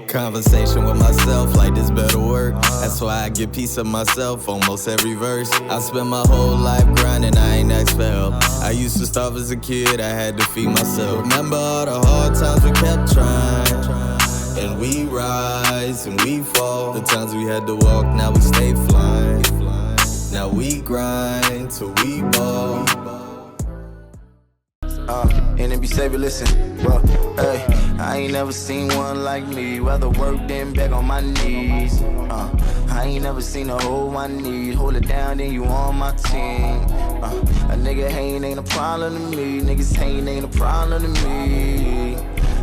Conversation with myself like this better work. That's why I get peace of myself almost every verse. I spent my whole life grinding, I ain't asked for help. I used to starve as a kid, I had to feed myself. Remember all the hard times we kept trying. And we rise and we fall. The times we had to walk, now we stay flying. Now we grind till we ball. NB Savior, listen, well, hey, I ain't never seen one like me. Rather work than beg on my knees. I ain't never seen a hold my need. Hold it down, then you on my team. A nigga hating ain't a problem to me. Niggas hating ain't a problem to me.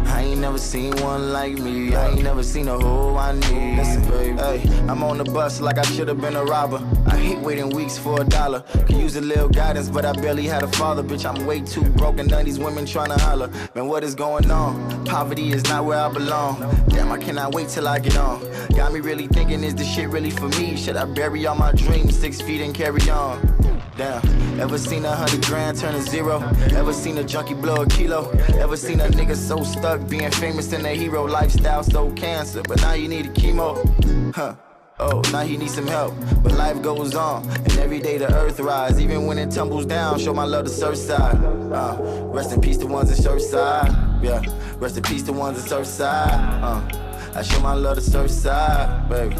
I ain't never seen one like me. I ain't never seen a hoe I need. Listen, baby, hey, I'm on the bus like I should've been a robber. I hate waiting weeks for $1. Could use a little guidance, but I barely had a father. Bitch, I'm way too broken. None of these women tryna holler. Man, what is going on? Poverty is not where I belong. Damn, I cannot wait till I get on. Got me really thinking, is this shit really for me? Should I bury all my dreams 6 feet and carry on? Damn, ever seen 100 grand turn to zero? Ever seen a junkie blow a kilo? Ever seen a nigga so stuck being famous in a hero lifestyle so cancer? But now you need a chemo, huh? Oh, now he needs some help, but life goes on, and every day the earth rise. Even when it tumbles down, show my love to Surfside. Rest in peace to ones in Surfside, yeah. Rest in peace to ones in Surfside. I show my love to Surfside, baby.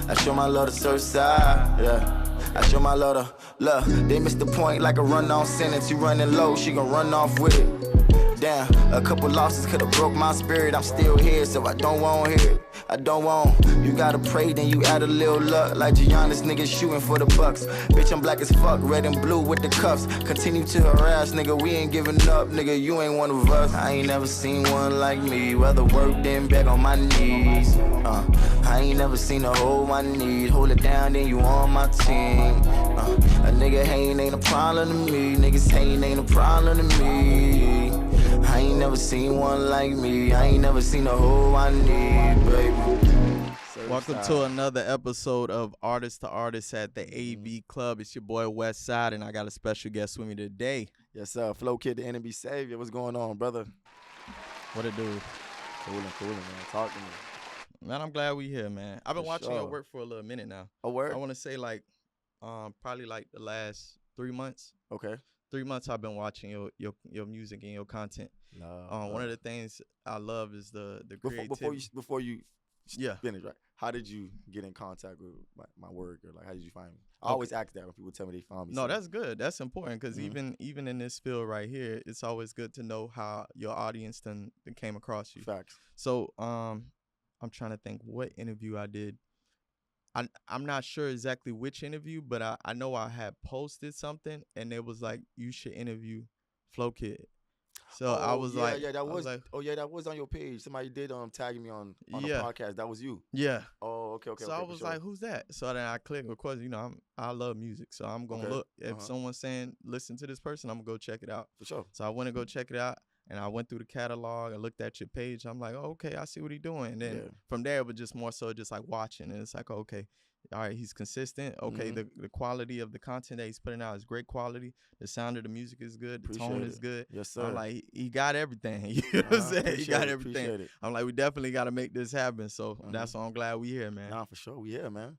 I show my love to Surfside, yeah. I show my love to love. They missed the point like a run-on sentence. You running low, she gon' run off with it. Damn, a couple losses could've broke my spirit. I'm still here, so I don't want hear it. I don't want. You gotta pray, then you add a little luck. Like Giannis, niggas shooting for the Bucks. Bitch, I'm black as fuck, red and blue with the cuffs. Continue to harass, nigga, we ain't giving up. Nigga, you ain't one of us. I ain't never seen one like me. Rather work than beg on my knees. I ain't never seen a hold my need. Hold it down, then you on my team. A nigga hating ain't a problem to me. Niggas hating ain't a problem to me. I ain't never seen one like me. I ain't never seen a hoe I need, baby. Welcome to another episode of Artist to Artist at the AB Club. It's your boy Westside, and I got a special guest with me today. Yes, sir. Flokid, the NB Savior. What's going on, brother? What it do? Coolin', man. Talk to me. Man, I'm glad we here, man. I've been watching your sure. work for a little minute now. A word? I want to say probably like the last 3 months. Okay. 3 months I've been watching your music and your content. One of the things I love is the creativity. Before you Yeah. finish, right? How did you get in contact with my work, or like how did you find me? I always ask that when people tell me they found me. No, that's good. That's important because even in this field right here, it's always good to know how your audience then came across you. Facts. So I'm trying to think what interview I did. I'm not sure exactly which interview, but I know I had posted something and it was like, you should interview Flokid. So I was like, that was on your page. Somebody did tag me on the podcast. That was you. Yeah. Oh, okay. So I was like, who's that? So then I clicked, of course, I love music, so I'm gonna look. If someone's saying listen to this person, I'm gonna go check it out. For sure. So I went to go check it out, and I went through the catalog. I looked at your page. I'm like, oh, okay, I see what he's doing. And then from there, it was just more so just like watching, and it's like, okay, all right, he's consistent. Okay, the quality of the content that he's putting out is great quality. The sound of the music is good. The tone is good. Yes, sir. I'm like, he got everything. You know what I'm saying? He got everything. I'm like, we definitely got to make this happen. So that's why I'm glad we here, man. Nah, for sure. We here, man.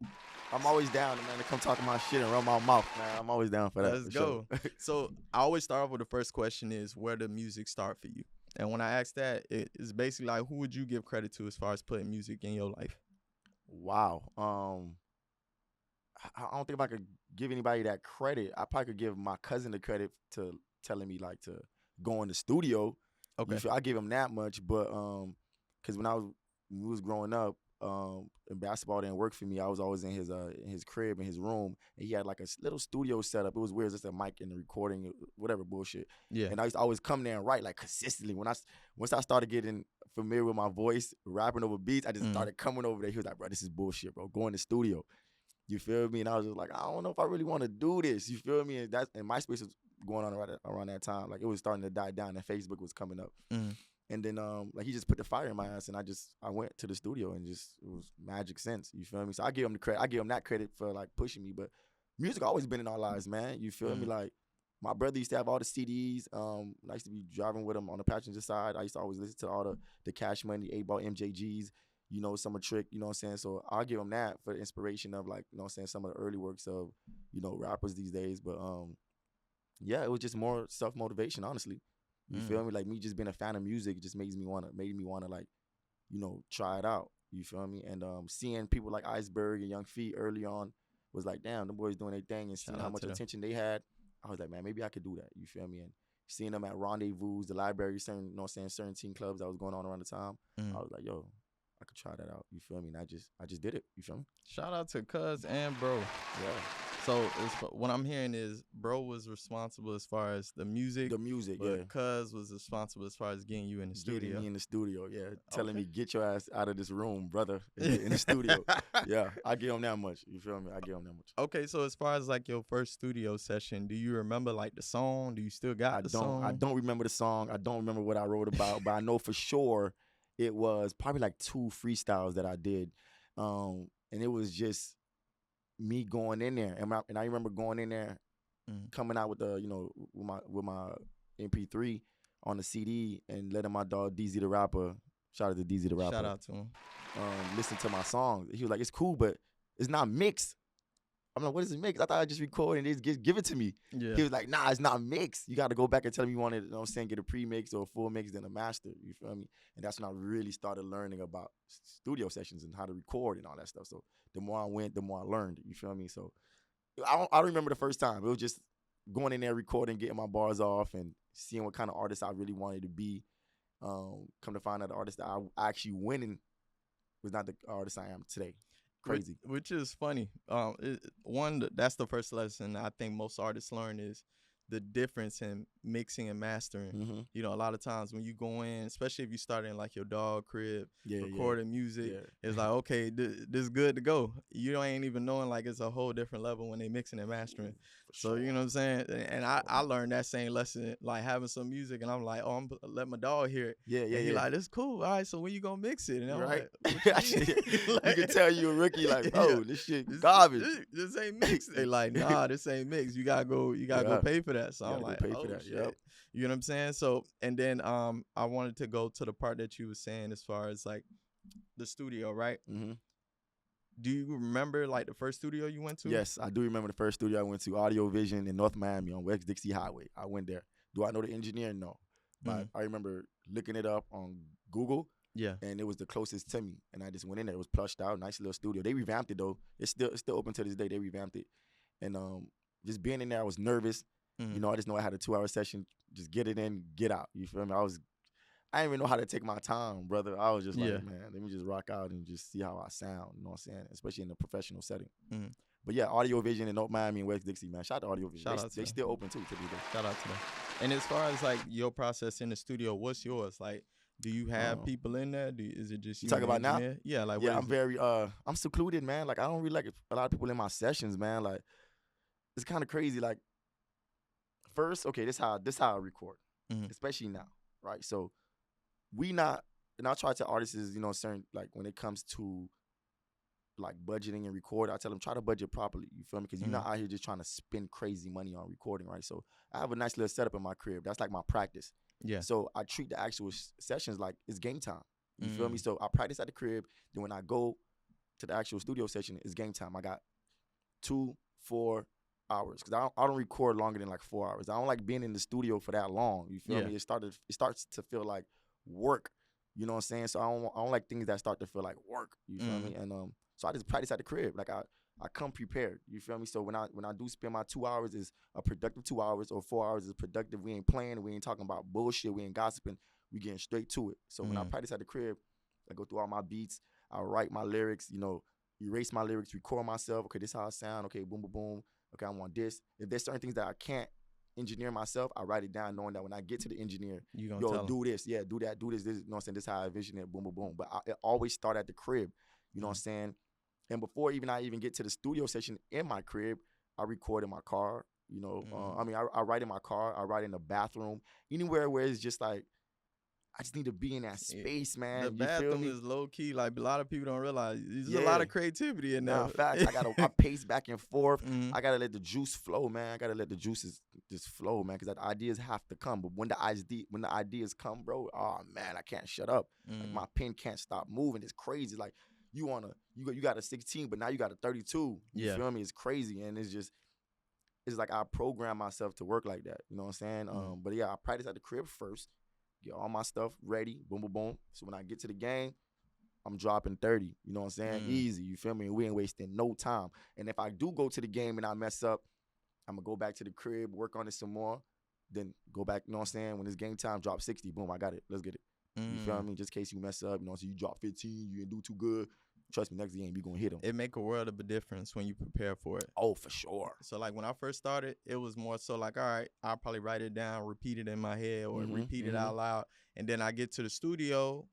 I'm always down, man, to come talk my shit and run my mouth, man. I'm always down for that. Let's go. Sure. So I always start off with the first question is, where did music start for you? And when I ask that, it's basically like, who would you give credit to as far as putting music in your life? Wow. I don't think if I could give anybody that credit. I probably could give my cousin the credit to telling me like to go in the studio. Okay. I give him that much, but because when we was growing up, and basketball didn't work for me, I was always in his crib, in his room, and he had like a little studio setup. It was weird, just a mic and the recording, whatever bullshit. Yeah. And I used to always come there and write like consistently. Once I started getting familiar with my voice, rapping over beats, I just started coming over there. He was like, bro, this is bullshit, bro. Go in the studio. You feel me? And I was just like, I don't know if I really want to do this. You feel me? And MySpace was going on around that time. Like it was starting to die down, and Facebook was coming up. And then like he just put the fire in my ass, and I went to the studio, and it was magic sense. You feel me? So I give him the credit. I give him that credit for like pushing me. But music always been in our lives, man. You feel me? Like my brother used to have all the CDs. I used to be driving with him on the passenger side. I used to always listen to all the Cash Money, 8 Ball, MJGs. you know, some of Trick, you know what I'm saying? So I'll give him that for the inspiration of, like, you know what I'm saying, some of the early works of, you know, rappers these days. But yeah, it was just more self-motivation, honestly. You feel me? Like, me just being a fan of music just made me wanna like, you know, try it out. You feel me? And seeing people like Iceberg and Young Feet early on was like, damn, the boys doing their thing, and seeing how much attention they had, I was like, man, maybe I could do that. You feel me? And seeing them at Rendezvous, the library, certain, you know what I'm saying, certain teen clubs that was going on around the time, I was like, yo, I could try that out. You feel me? And I just did it. You feel me? Shout out to Cuz and Bro. Yeah. So what I'm hearing is Bro was responsible as far as the music. Yeah. Cuz was responsible as far as getting you in the studio. Getting me in the studio, yeah. Telling me, get your ass out of this room, brother, and get in the studio. Yeah, I give him that much. You feel me? I give him that much. Okay, so as far as like your first studio session, do you remember like the song? Do you still got the song? I don't remember the song. I don't remember what I wrote about, but I know for sure it was probably like 2 freestyles that I did. And it was just me going in there. And I remember going in there, coming out with the, you know, with my MP3 on the CD and letting my dog DZ the Rapper, shout out to DZ the Rapper. Shout out to him. Listen to my songs. He was like, it's cool, but it's not mixed. I'm like, what is it mixed? I thought I just record and they just give it to me. Yeah. He was like, nah, it's not mixed. You got to go back and tell him you wanted, you know what I'm saying, get a pre-mix or a full mix, then a master. You feel me? And that's when I really started learning about studio sessions and how to record and all that stuff. So the more I went, the more I learned. You feel me? So I don't remember the first time. It was just going in there, recording, getting my bars off, and seeing what kind of artist I really wanted to be. Come to find out the artist that I actually winning was not the artist I am today. Crazy. Which is funny. That's the first lesson I think most artists learn is the difference in mixing and mastering. You know, a lot of times when you go in, especially if you start in like your dog crib, recording music, it's like, okay, this is good to go. You ain't even knowing like it's a whole different level when they mixing and mastering. So you know what I'm saying? And I learned that same lesson, like having some music, and I'm like, oh, I'm let my dog hear it. He like, that's cool. All right, so when you gonna mix it? And I'm like, you can tell you a rookie, like, oh, this shit garbage. This ain't mixed. They like, nah, this ain't mixed. You gotta go pay for that. So I'm like, oh, shit. Yep. You know what I'm saying? So, and then I wanted to go to the part that you were saying as far as like the studio, right? Do you remember like the first studio you went to? Yes, I do remember the first studio I went to, Audio Vision in North Miami on West Dixie Highway. I went there. Do I know the engineer? No. But I remember looking it up on Google. Yeah. And it was the closest to me. And I just went in there. It was plushed out, nice little studio. They revamped it though. It's still open to this day. They revamped it. And just being in there, I was nervous. You know, I just know I had a 2-hour session. Just get it in, get out. You feel me? I didn't even know how to take my time, brother. I was just like, man, let me just rock out and just see how I sound. You know what I'm saying? Especially in a professional setting. But yeah, Audio Vision in North Miami and West Dixie, man. Shout out to Audio Vision. They still open too to this day. Shout out to them. And as far as like your process in the studio, what's yours? Like, do you have people in there? Is it just you? Talking about engineer? now? Yeah, like I'm very I'm secluded, man. Like I don't really like a lot of people in my sessions, man. Like it's kind of crazy. Like first, okay, this how I record, especially now, right? So and I try to artists, you know, certain like when it comes to like budgeting and record, I tell them try to budget properly. You feel me? Because you're not out here just trying to spend crazy money on recording, right? So I have a nice little setup in my crib. That's like my practice. Yeah. So I treat the actual sessions like it's game time. You feel me? So I practice at the crib. Then when I go to the actual studio session, it's game time. I got 2-4 hours because I don't record longer than like 4 hours. I don't like being in the studio for that long. You feel me? It starts to feel like work. You know what I'm saying? So I don't like things that start to feel like work. You feel me? And so I just practice at the crib. Like I come prepared. You feel me? So when I do spend my 2 hours is a productive 2 hours or 4 hours is productive. We ain't playing. We ain't talking about bullshit. We ain't gossiping. We getting straight to it. So when I practice at the crib, I go through all my beats. I write my lyrics. You know, erase my lyrics. Record myself. Okay, this is how I sound. Okay, boom, boom, boom. Okay, I want this. If there's certain things that I can't engineer myself, I write it down knowing that when I get to the engineer, do this, do that, do this, you know what I'm saying? This is how I envision it, boom, boom, boom. But it always start at the crib, you know what I'm saying? And before I even get to the studio session in my crib, I record in my car, you know. I write in my car, I write in the bathroom, anywhere where it's just like, I just need to be in that space, man. The bathroom is low key. Like a lot of people don't realize there's a lot of creativity in there. In fact, I pace back and forth. I gotta let the juice flow, man. I gotta let the juices just flow, man, because the ideas have to come. But when the ideas come, bro, oh man, I can't shut up. Like my pen can't stop moving. It's crazy. Like you got a 16, but now you got a 32. You feel me? It's crazy, and it's like I program myself to work like that. You know what I'm saying? But yeah, I practice at the crib first, get all my stuff ready, boom, boom, boom. So when I get to the game, I'm dropping 30. You know what I'm saying? Easy. You feel me? We ain't wasting no time. And if I do go to the game and I mess up, I'm going to go back to the crib, work on it some more, then go back, you know what I'm saying? When it's game time, drop 60. Boom, I got it. Let's get it. You feel me? Just in case you mess up, you know, so you drop 15, you didn't do too good. Trust me, next game, you're going to hit them. It make a world of a difference when you prepare for it. Oh, for sure. So, like, when I first started, it was more so like, all right, I'll probably write it down, repeat it in my head, or repeat it out loud. And then I get to the studio,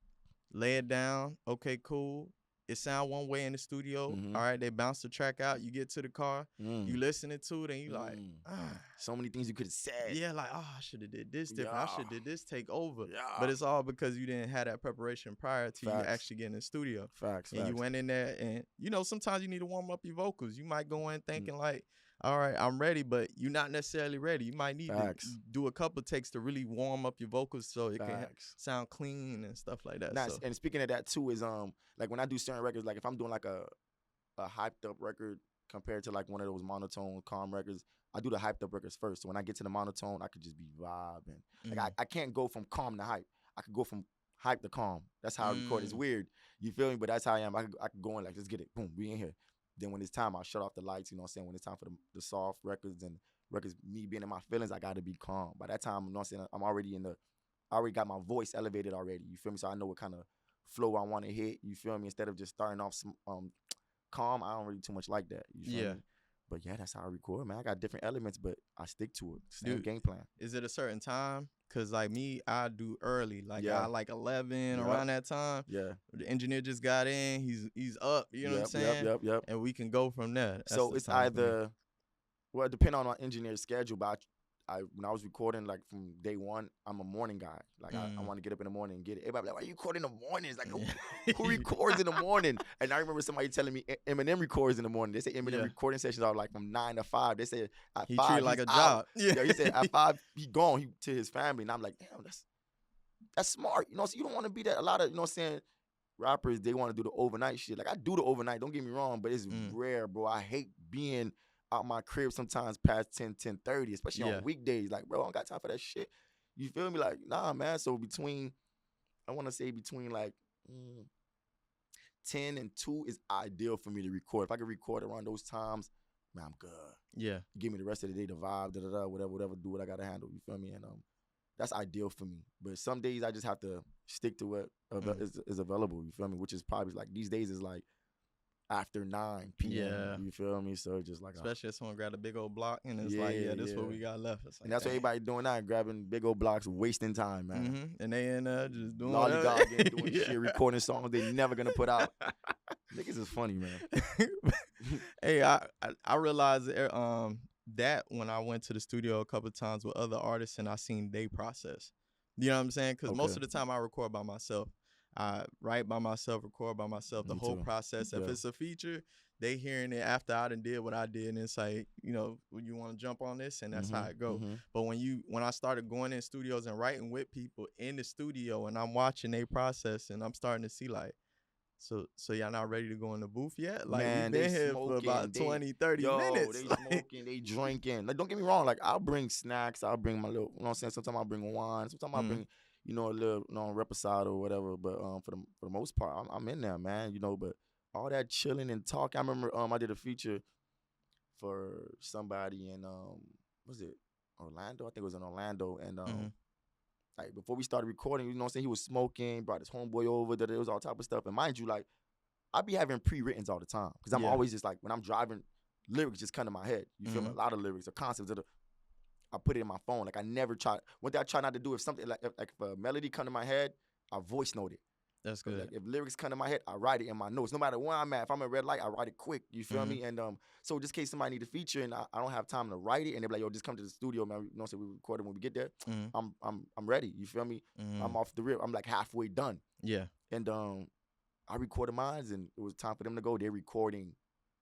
lay it down. Okay, cool. It sound one way in the studio. All right, they bounce the track out. You get to the car, you listening to it, and you like, so many things you could have said. Yeah, like, oh, I should have did this different. Yeah. I should have did this take over. Yeah. But it's all because you didn't have that preparation prior to you actually getting in the studio. Facts. And you went in there, and, you know, sometimes you need to warm up your vocals. You might go in thinking like, all right, I'm ready, but you're not necessarily ready. You might need to do a couple takes to really warm up your vocals so it can sound clean and stuff like that. Nice. So. And speaking of that too is like when I do certain records, like if I'm doing like a hyped up record compared to like one of those monotone, calm records, I do the hyped up records first. So when I get to the monotone, I could just be vibing. Like I can't go from calm to hype. I could go from hype to calm. That's how I record. It's weird. You feel me? But that's how I am. I could go in like, let's get it. Boom, we in here. Then when it's time, I'll shut off the lights, you know what I'm saying? When it's time for the soft records and records, me being in my feelings, I got to be calm. By that time, you know what I'm saying? I already got my voice elevated already, you feel me? So I know what kind of flow I want to hit, you feel me? Instead of just starting off some calm, I don't really too much like that, you feel me? But yeah, that's how I record, man. I got different elements, but I stick to it. Same game plan. Is it a certain time? Because like me, I do early. Like I like 11 around that time. Yeah. The engineer just got in. He's up. You know what I'm saying? Yep. And we can go from there. That's so it's either, well, it depends on our engineer's schedule, but when I was recording, like from day one, I'm a morning guy. Like I want to get up in the morning and get it. Everybody like, why are you recording in the mornings? Like who records in the morning? And I remember somebody telling me Eminem records in the morning. They say Eminem recording sessions are like from 9 to 5. They said at 5 he treat it like a job. Yeah, he said at 5 he gone to his family, and I'm like, damn, that's smart. You know, so you don't want to be that. A lot of, you know what I'm saying, rappers, they want to do the overnight shit. Like I do the overnight. Don't get me wrong, but it's rare, bro. I hate being out my crib sometimes past 10:30, especially on weekdays. Like, bro, I don't got time for that shit. You feel me? Like, nah, man. So I want to say between like 10 and 2 is ideal for me to record. If I can record around those times, man, I'm good. Yeah. Give me the rest of the day, the vibe, whatever, do what I got to handle. You feel me? And that's ideal for me. But some days I just have to stick to what is available. You feel me? Which is probably like these days is like after 9 p.m. Yeah. You feel me? So just like especially if someone grabbed a big old block and it's this is what we got left. It's like, and that's what everybody doing now, grabbing big old blocks, wasting time, man. And they in there just doing lollygagging, doing shit, recording songs they never gonna put out. Niggas is funny, man. Hey, I realized that when I went to the studio a couple of times with other artists and I seen they process. You know what I'm saying? Because most of the time I record by myself. I write by myself, record by myself, the whole process. If it's a feature, they hearing it after I done did what I did, and it's like, you know, you want to jump on this, and that's how it go. But when I started going in studios and writing with people in the studio, and I'm watching they process, and I'm starting to see like, so y'all not ready to go in the booth yet? Like, man, we've been here for about 20, 30 minutes. They smoking, they drinking. Like, don't get me wrong. Like, I'll bring snacks. I'll bring my little, you know what I'm saying? Sometimes I'll bring wine. Sometimes I'll bring, you know, a little, you know, reposado or whatever. But for the most part, I'm in there, man. You know, but all that chilling and talking. I remember I did a feature for somebody in was it Orlando? I think it was in Orlando. And like before we started recording, you know what I'm saying, he was smoking, brought his homeboy over, that it was all type of stuff. And mind you, like, I be having pre-writtens all the time. Because I'm always just like, when I'm driving, lyrics just come to my head. You feel me? A lot of lyrics or concepts that I put it in my phone. Like, I never try. One thing I try not to do, if something like if a melody come to my head, I voice note it. That's good. Like, if lyrics come to my head, I write it in my notes. No matter where I'm at, if I'm at red light, I write it quick. You feel me? And so just in case somebody need a feature and I don't have time to write it, and they're like, yo, just come to the studio, man. You know, so we record it when we get there. I'm ready. You feel me? I'm off the rip. I'm like halfway done. Yeah. And I recorded mine, and it was time for them to go. They're recording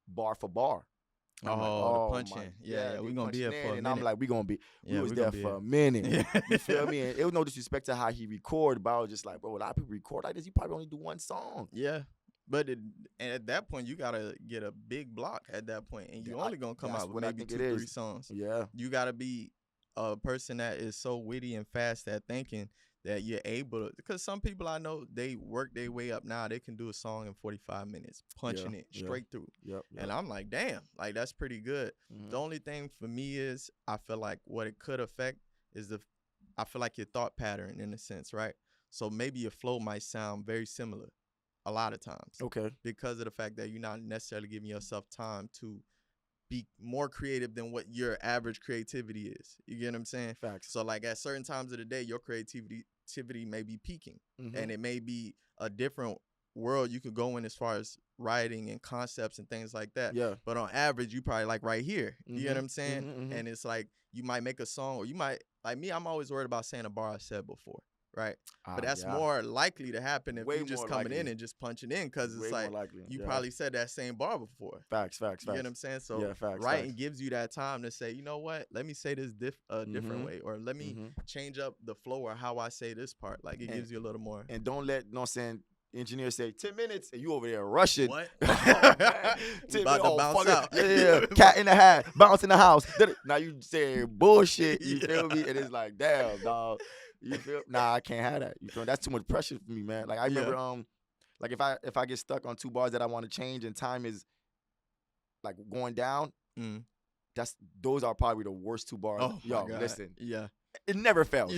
bar for bar. And I'm like, the punching. Yeah, we gonna be here for a minute. And I'm like, we was there for a minute. Yeah. You feel me? And it was no disrespect to how he recorded, but I was just like, bro, a lot of people record like this. You probably only do one song. Yeah. But and at that point, you gotta get a big block at that point, and you only gonna come out with maybe 2-3 songs. Yeah, you gotta be a person that is so witty and fast at thinking that you're able to. Because some people I know, they work their way up now. They can do a song in 45 minutes, punching it straight through. Yep. And I'm like, damn, like that's pretty good. Mm-hmm. The only thing for me is I feel like what it could affect is I feel like your thought pattern in a sense, right? So maybe your flow might sound very similar. A lot of times. Okay. Because of the fact that you're not necessarily giving yourself time to be more creative than what your average creativity is. You get what I'm saying? Facts. So like at certain times of the day, your creativity may be peaking. Mm-hmm. And it may be a different world you could go in as far as writing and concepts and things like that. Yeah. But on average, you probably like right here. You get what I'm saying? Mm-hmm. And it's like you might make a song, or you might, like me, I'm always worried about saying a bar I said before. Right, but that's more likely to happen if you just coming in and just punching in, because it's like you probably said that same bar before. Facts. You get what I'm saying? So writing gives you that time to say, you know what? Let me say this different way, or let me change up the flow or how I say this part. Like it gives you a little more. And don't let engineer say 10 minutes and you over there rushing. What? About to bounce out. Yeah, cat in the hat, bounce in the house. Now you saying bullshit. You feel me? And it's like, damn, dog. You feel? Nah, I can't have that. You feel? That's too much pressure for me, man. Like I remember, like if I get stuck on 2 bars that I want to change and time is like going down, those are probably the worst 2 bars. Oh, yo, listen. Yeah. It never fails.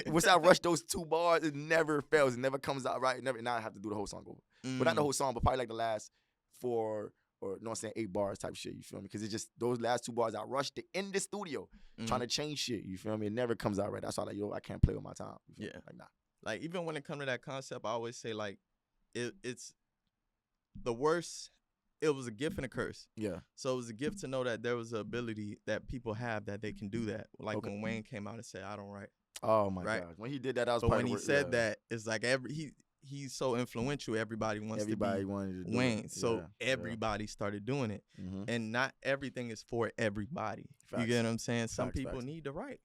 Once I rush those 2 bars, it never fails. It never comes out right. Now I have to do the whole song over. But not the whole song, but probably like the last 4 or, you know what I'm saying, 8 bars type shit, you feel me? Because it's just those last 2 bars I rushed it in the studio trying to change shit, you feel me? It never comes out right. That's why, like, yo, I can't play with my time. Yeah. Like, nah. Like, even when it comes to that concept, I always say, like, it's the worst. It was a gift and a curse. Yeah. So it was a gift to know that there was an ability that people have that they can do that. Like when Wayne came out and said, I don't write. Oh, my God. When he did that, I was But when he said that, it's like he's so influential, everybody wanted to do Wayne. It. So everybody started doing it. And not everything is for everybody. Facts. You get what I'm saying? Some Facts, people need to write.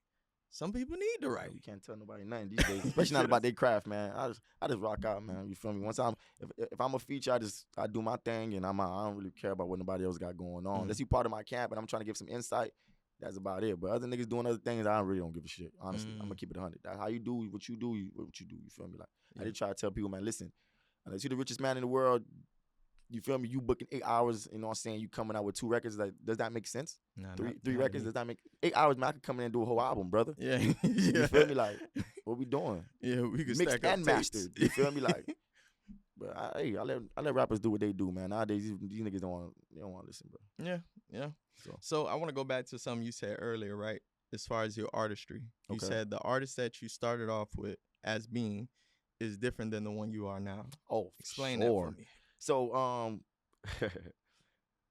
Some people need to write. You can't tell nobody nothing these days, especially not about their craft, man. I just rock out, man. You feel me? Once if I'm a feature, I do my thing, and I don't really care about what nobody else got going on. Unless you part of my camp and I'm trying to give some insight, that's about it. But other niggas doing other things, I really don't give a shit. Honestly, I'm gonna keep it 100. That's how you do what you do. What you do. You feel me? Like I just try to tell people, man, listen. Unless you're the richest man in the world, you feel me? You booking 8 hours, you know what I'm saying? You coming out with 2 records. Like, does that make sense? Nah, 3 records, does that make 8 hours, man? I could come in and do a whole album, brother. Yeah. You feel me? Like, what we doing? Yeah, we can mixed stack up and mastered. You feel me? Like, but I let rappers do what they do, man. Nowadays, these niggas don't want to listen, bro. Yeah. So I want to go back to something you said earlier, right? As far as your artistry, you said the artist that you started off with as being is different than the one you are now. Oh, explain that for me. So,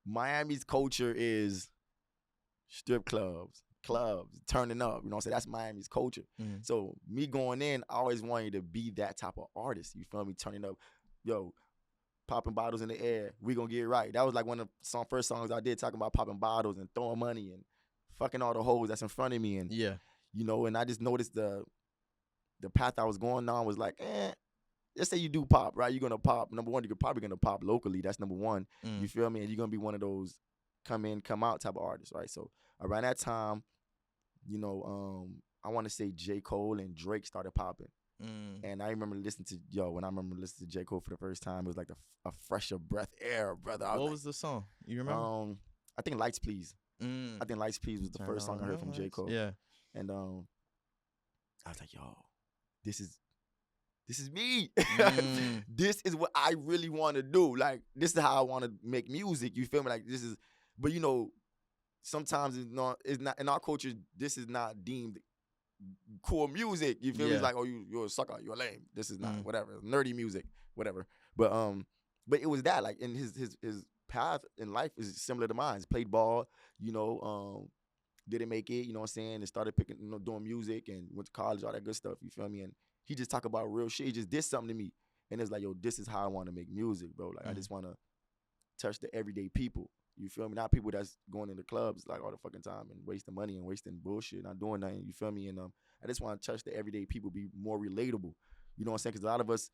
Miami's culture is strip clubs, turning up. You know what I'm saying? That's Miami's culture. So me going in, I always wanted to be that type of artist. You feel me? Turning up, yo, popping bottles in the air. We gonna get it right. That was like one of the first songs I did, talking about popping bottles and throwing money and fucking all the hoes that's in front of me. And you know, and I just noticed the path I was going on was like, let's say you do pop, right? You're gonna pop. Number one, you're probably gonna pop locally. That's number one. You feel me? And you're gonna be one of those come in, come out type of artists, right? So around that time, you know, I want to say J. Cole and Drake started popping. And I remember listening to J. Cole for the first time, it was like a fresher breath air, brother. What was the song? You remember? I think Lights Please. I think Lights Please was the first song I heard from J. Cole. Yeah. And I was like, yo, this is me. This is what I really want to do. Like, this is how I want to make music. You feel me? Like, this is, but you know, sometimes it's not in our culture. This is not deemed cool music. You feel me? It's like, oh, you're a sucker. You're lame. This is not whatever nerdy music, whatever. But it was that, like, in his path in life is similar to mine. He played ball. You know, didn't make it. You know what I'm saying? And started picking, you know, doing music and went to college, all that good stuff. You feel me? And he just talk about real shit. He just did something to me. And it's like, yo, this is how I want to make music, bro. Like, I just want to touch the everyday people. You feel me? Not people that's going into clubs like all the fucking time and wasting money and wasting bullshit, not doing nothing. You feel me? And I just want to touch the everyday people, be more relatable. You know what I'm saying? Because a lot of us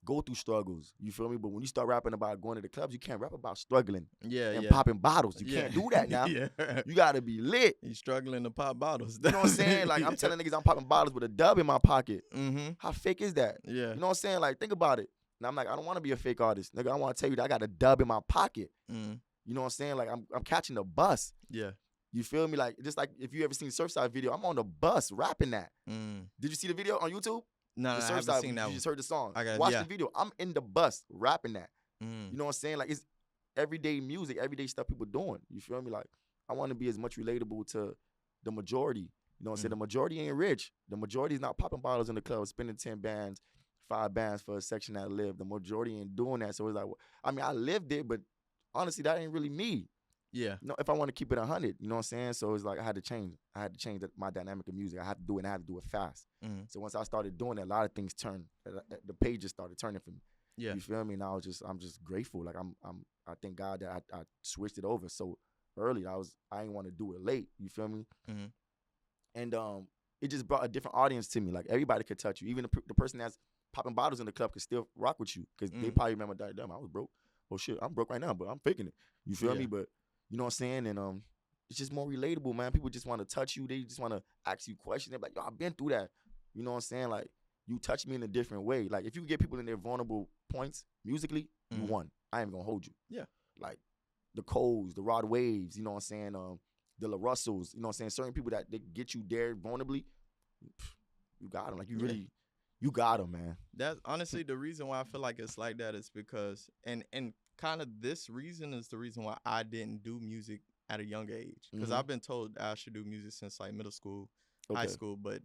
go through struggles. You feel me? But when you start rapping about going to the clubs, you can't rap about struggling and popping bottles. You can't do that now. You gotta be lit. You struggling to pop bottles. You know what I'm saying? Like I'm telling niggas I'm popping bottles with a dub in my pocket. Mm-hmm. How fake is that? Yeah. You know what I'm saying? Like think about it. And I'm like, I don't want to be a fake artist, nigga. I want to tell you that I got a dub in my pocket. Mm. You know what I'm saying? Like I'm catching the bus. Yeah. You feel me? Like just like if you ever seen Surfside video, I'm on the bus rapping that. Did you see the video on YouTube? No, I haven't seen that. You just heard the song. Watch the video. I'm in the bus rapping that. Mm. You know what I'm saying? Like it's everyday music, everyday stuff people doing. You feel me? Like I want to be as much relatable to the majority. You know what I'm saying? The majority ain't rich. The majority is not popping bottles in the club, spending 10 bands, 5 bands for a section that live. The majority ain't doing that. So it's like, I mean, I lived it, but honestly, that ain't really me. Yeah. You know, if I want to keep it 100, you know what I'm saying? So it's like I had to change. I had to change my dynamic of music. I had to do it, and I had to do it fast. So once I started doing it, a lot of things turned. The pages started turning for me. Yeah. You feel me? And I'm just grateful. Like I thank God that I switched it over so early. I didn't want to do it late. You feel me? And it just brought a different audience to me. Like everybody could touch you. Even the person that's popping bottles in the club could still rock with you because they probably remember that. Damn, I was broke. Oh shit, I'm broke right now, but I'm faking it. You feel me? But you know what I'm saying? And it's just more relatable, man. People just want to touch you. They just want to ask you questions. They're like, yo, I've been through that. You know what I'm saying? Like, you touch me in a different way. Like, if you get people in their vulnerable points musically, you won. I ain't gonna hold you. Yeah. Like, the Coles, the Rod Waves, you know what I'm saying? The La Russells, you know what I'm saying? Certain people that they get you there vulnerably, you got them. Like, you really, you got them, man. That's honestly the reason why I feel like it's like that is because, and kind of this reason is the reason why I didn't do music at a young age. Because I've been told I should do music since like middle school, high school, but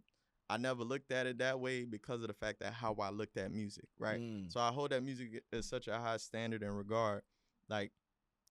I never looked at it that way because of the fact that how I looked at music, right? So I hold that music as such a high standard and regard. Like,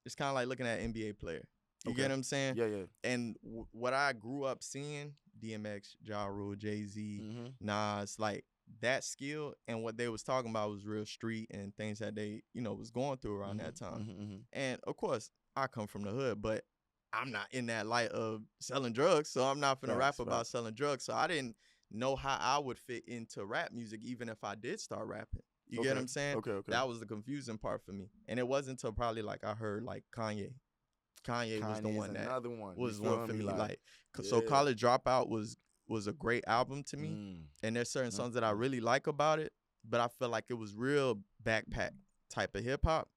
it's kind of like looking at an NBA player. You get what I'm saying? Yeah, yeah. And what I grew up seeing, DMX, Ja Rule, Jay-Z, Nas, like that skill and what they was talking about was real street and things that they, you know, was going through around that time. And of course, I come from the hood, but I'm not in that light of selling drugs, so I'm not finna rap about selling drugs. So I didn't know how I would fit into rap music, even if I did start rapping. You get what I'm saying? Okay. That was the confusing part for me. And it wasn't until probably like I heard like Kanye. Kanye was the one that was one for me. Like so College Dropout was a great album to me. And there's certain songs that I really like about it, but I feel like it was real backpack type of hip hop.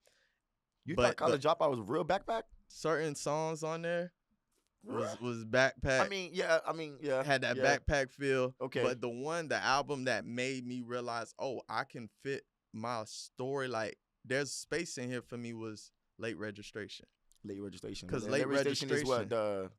You thought College Dropout was real backpack? Certain songs on there was backpack. I mean, yeah. Had that backpack feel. Okay. But the album that made me realize, oh, I can fit my story. Like, there's space in here for me was Late Registration. Late Registration. Because Late Registration is what the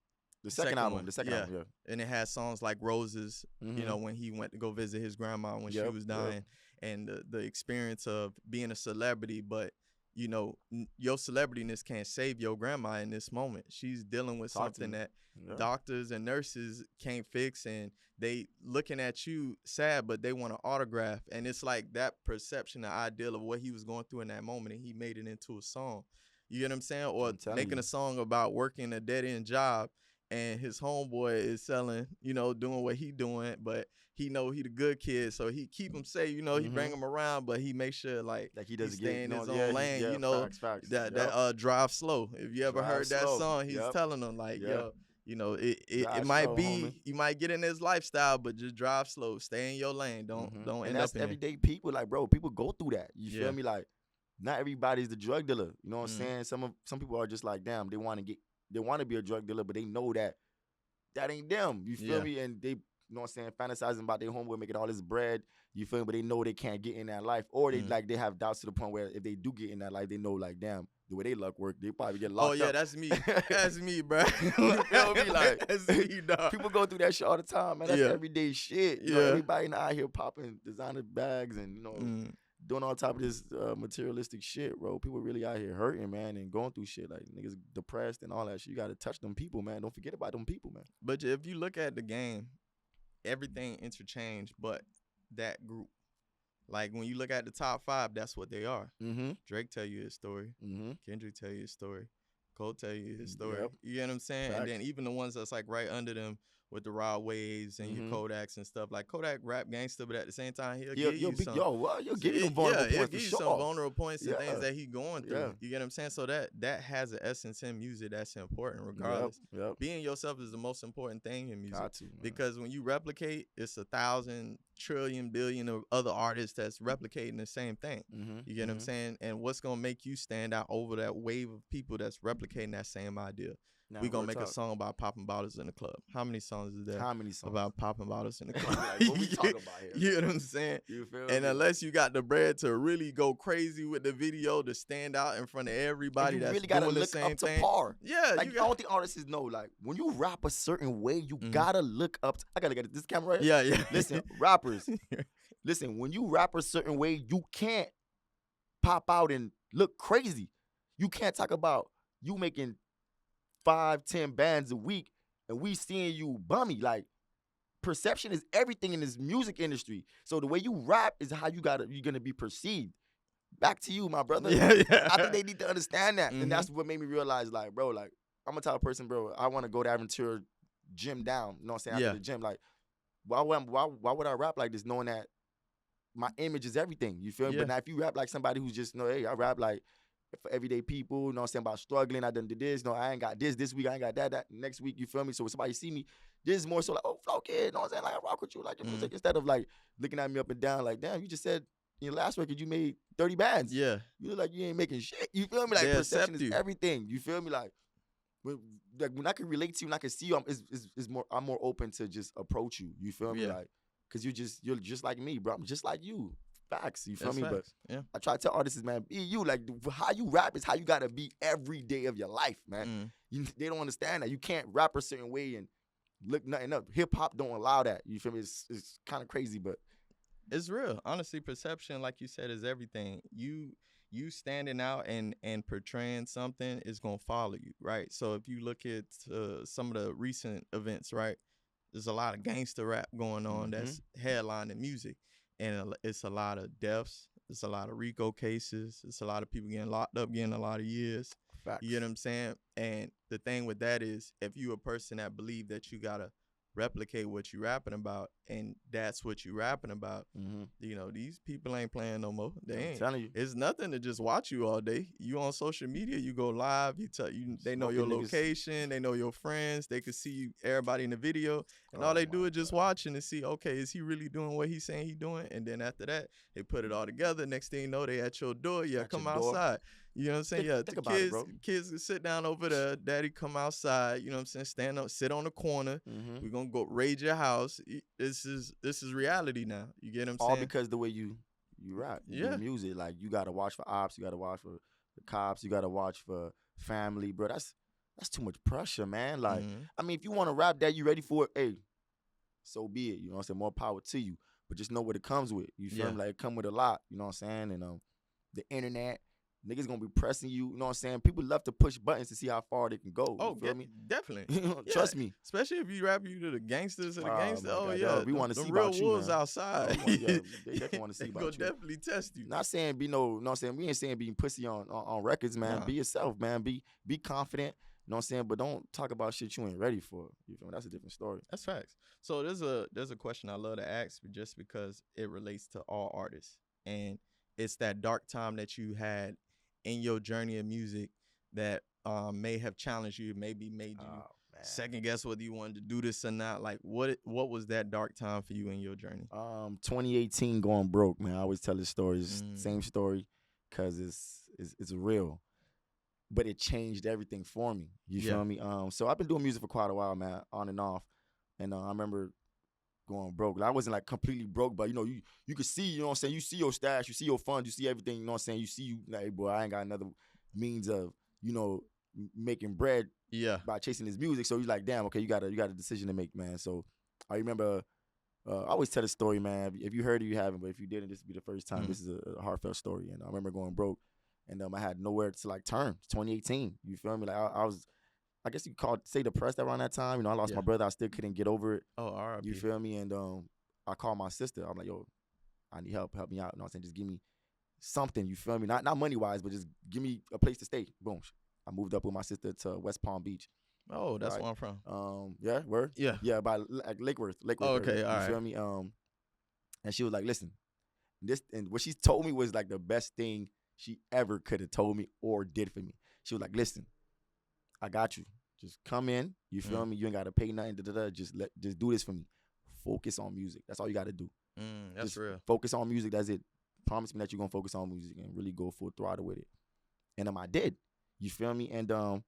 second album. The second album, yeah. And it has songs like Roses, you know, when he went to go visit his grandma when she was dying, and the experience of being a celebrity, but you know, your celebrityness can't save your grandma in this moment. She's dealing with something that doctors and nurses can't fix, and they looking at you sad, but they want an autograph. And it's like that perception, the ideal of what he was going through in that moment, and he made it into a song. You get what I'm saying? Or making a song about working a dead-end job, and his homeboy is selling, you know, doing what he doing, but he know he the good kid, so he keep him safe, you know, he bring him around, but he make sure like he doesn't stay in his own lane, you know, facts. that drive slow. If you ever heard that song, he's telling them like, yo, you know, it might slow, be homie. You might get in his lifestyle, but just drive slow, stay in your lane, don't end up in everyday people. Like, bro, people go through that. You feel me? Like, not everybody's the drug dealer. You know what I'm saying? Some people are just like, damn, they want to be a drug dealer, but they know that ain't them. You feel me? And they, you know what I'm saying, fantasizing about their homeboy making all this bread. You feel me? But they know they can't get in that life, or they they have doubts to the point where if they do get in that life, they know like, damn, the way they luck work, they probably get locked up. Oh yeah, that's me. That's me, bro. You feel me? Like, that's me, dog. People go through that shit all the time, man. That's everyday shit. You know, everybody out here popping designer bags and, you know, doing all type of this materialistic shit, bro. People really out here hurting, man, and going through shit. Like, niggas depressed and all that shit. You got to touch them people, man. Don't forget about them people, man. But if you look at the game, everything interchanged but that group. Like when you look at the top 5, that's what they are. Mm-hmm. Drake tell you his story. Mm-hmm. Kendrick tell you his story. Cole tell you his story. Yep. You get what I'm saying? Facts. And then even the ones that's like right under them with the Rod Waves and your Kodaks and stuff. Like Kodak rap gangster, but at the same time he'll give you some. You'll give you vulnerable points give for you sure. some vulnerable points and things that he going through. Yeah. You get what I'm saying? So that has an essence in music that's important regardless. Yep. Being yourself is the most important thing in music. Got to, man. Because when you replicate, it's 1,000 trillion billion of other artists that's replicating the same thing. You get what I'm saying? And what's gonna make you stand out over that wave of people that's replicating that same idea? Now, we gonna make a song about popping bottles in the club. How many songs is there? How many songs about popping bottles in the club? Like, what we talking about here? You know what I'm saying? You feel and me? unless you got the bread to really go crazy with the video to stand out in front of everybody that's really doing gotta the look same up to thing. par. Yeah, like I don't think artists know. Like when you rap a certain way, you gotta look up. I gotta get this camera right here. Yeah. Listen, rappers. Listen, when you rap a certain way, you can't pop out and look crazy. You can't talk about you making 5-10 bands a week and we seeing you bummy. Like perception is everything in this music industry. So the way you rap is how you're gonna be perceived. Back to you, my brother. Yeah. I think they need to understand that. And that's what made me realize, like, bro, like, I'm a type of person, bro, I want to go to Aventura gym down. You know what I'm saying? After the gym. Like, why would I rap like this knowing that my image is everything? You feel me? But now if you rap like somebody who's just, hey, I rap like for everyday people, you know what I'm saying, about struggling, I done did this, I ain't got this week, I ain't got that next week, you feel me? So when somebody see me, this is more so like, oh, Flokid, you know what I'm saying? Like, I rock with you, like, your music, instead of like looking at me up and down, like, damn, you just said in your last record you made 30 bands. Yeah. You look like you ain't making shit. You feel me? Like, perception is everything. You feel me? Like when I can relate to you and I can see you, I'm more open to just approach you. You feel me? Like, cause you're just like me, bro. I'm just like you. Facts. You feel me? Facts. But I try to tell artists, man, be you. Like, how you rap is how you gotta be every day of your life, man. They don't understand that. You can't rap a certain way and look nothing up. Hip hop don't allow that. You feel me? It's kind of crazy, but it's real. Honestly, perception, like you said, is everything. You standing out and portraying something is gonna follow you, right? So if you look at some of the recent events, right, there's a lot of gangster rap going on that's headlining music, and it's a lot of deaths, it's a lot of RICO cases, it's a lot of people getting locked up, getting a lot of years. Facts. You get what I'm saying? And the thing with that is, if you a person that believe that you gotta replicate what you rapping about, and that's what you rapping about, you know, these people ain't playing no more. They ain't. I'm telling you, it's nothing to just watch you all day. You on social media, you go live, they know your location, they know your friends, they can see you, everybody in the video, and all they do is just watching and see, okay, is he really doing what he's saying he doing? And then after that, they put it all together. Next thing you know, they at your door. Yeah, come outside. You know what I'm saying? The kids sit down over there. Daddy, come outside. You know what I'm saying? Stand up, sit on the corner. We're gonna go raid your house. This is reality now. You get what I'm saying? All because the way you rap, you do music. Like, you gotta watch for ops, you gotta watch for the cops, you gotta watch for family, bro. That's too much pressure, man. Like, I mean, if you want to rap that, you ready for it? Hey, so be it. You know what I'm saying? More power to you. But just know what it comes with. You feel me? Like, it come with a lot. You know what I'm saying? And the internet. Niggas gonna be pressing you, you know what I'm saying? People love to push buttons to see how far they can go. Oh, feel me? Definitely. Trust me. Especially if you rap you to the gangsters and the gangsters. We want to see real about you, wolves man. outside. They definitely want to see about you. They'll definitely test you. Not saying be no, you know what I'm saying? We ain't saying being pussy on records, man. Be yourself, man. Be confident, you know what I'm saying? But don't talk about shit you ain't ready for. You feel me? That's a different story. That's facts. So there's a question I love to ask just because it relates to all artists. And it's that dark time that you had in your journey of music that may have challenged you, maybe made you second guess whether you wanted to do this or not. Like, what was that dark time for you in your journey? 2018 going broke, man. I always tell this story, same story, because it's real. But it changed everything for me. You feel me? So I've been doing music for quite a while, man, on and off. And I remember going broke. Like, I wasn't like completely broke, but you know, you could see, you know what I'm saying, you see your stash, you see your funds, you see everything, you know what I'm saying, you see, like, boy, I ain't got another means of, you know, making bread by chasing this music. So you're like, damn, okay, you got a decision to make, man. So I remember, I always tell the story, man. If you heard it, you haven't, but if you didn't, this will be the first time. This is a heartfelt story. And I remember going broke, and I had nowhere to like turn. It's 2018, you feel me? Like, I was, I guess you could say depressed around that time. You know, I lost my brother. I still couldn't get over it. Oh, R.I.P. You feel me? And I called my sister. I'm like, yo, I need help me out. You know what I'm saying? Just give me something, you feel me? Not money wise, but just give me a place to stay. Boom. I moved up with my sister to West Palm Beach. Oh, that's where I'm from. Yeah, where? Yeah, by like Lake Worth. Oh, okay, area, all you right. feel me? And she was like, listen, this, and what she told me was like the best thing she ever could have told me or did for me. She was like, listen, I got you. Just come in. You feel me? You ain't gotta pay nothing. Just do this for me. Focus on music. That's all you gotta do. That's just real. Focus on music. That's it. Promise me that you're gonna focus on music and really go full throttle with it. And I did. You feel me? And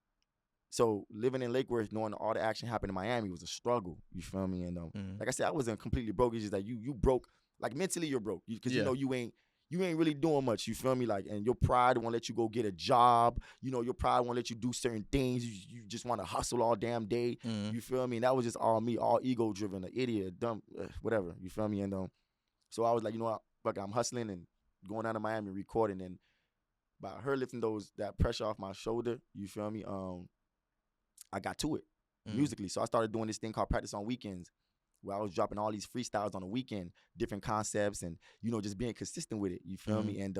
so living in Lake Worth, knowing all the action happened in Miami was a struggle. You feel me? And like I said, I wasn't completely broke. It's just that you broke. Like mentally, you're broke because you know you ain't really doing much. You feel me? Like, and your pride won't let you go get a job. You know, your pride won't let you do certain things. You just want to hustle all damn day. You feel me? And that was just all me, all ego driven, an idiot, dumb, whatever. You feel me? And so I was like, you know what? Fuck it, I'm hustling and going down to Miami recording. And by her lifting that pressure off my shoulder, you feel me? I got to it musically. So I started doing this thing called Practice on Weekends, where I was dropping all these freestyles on the weekend, different concepts, and, you know, just being consistent with it. You feel me? And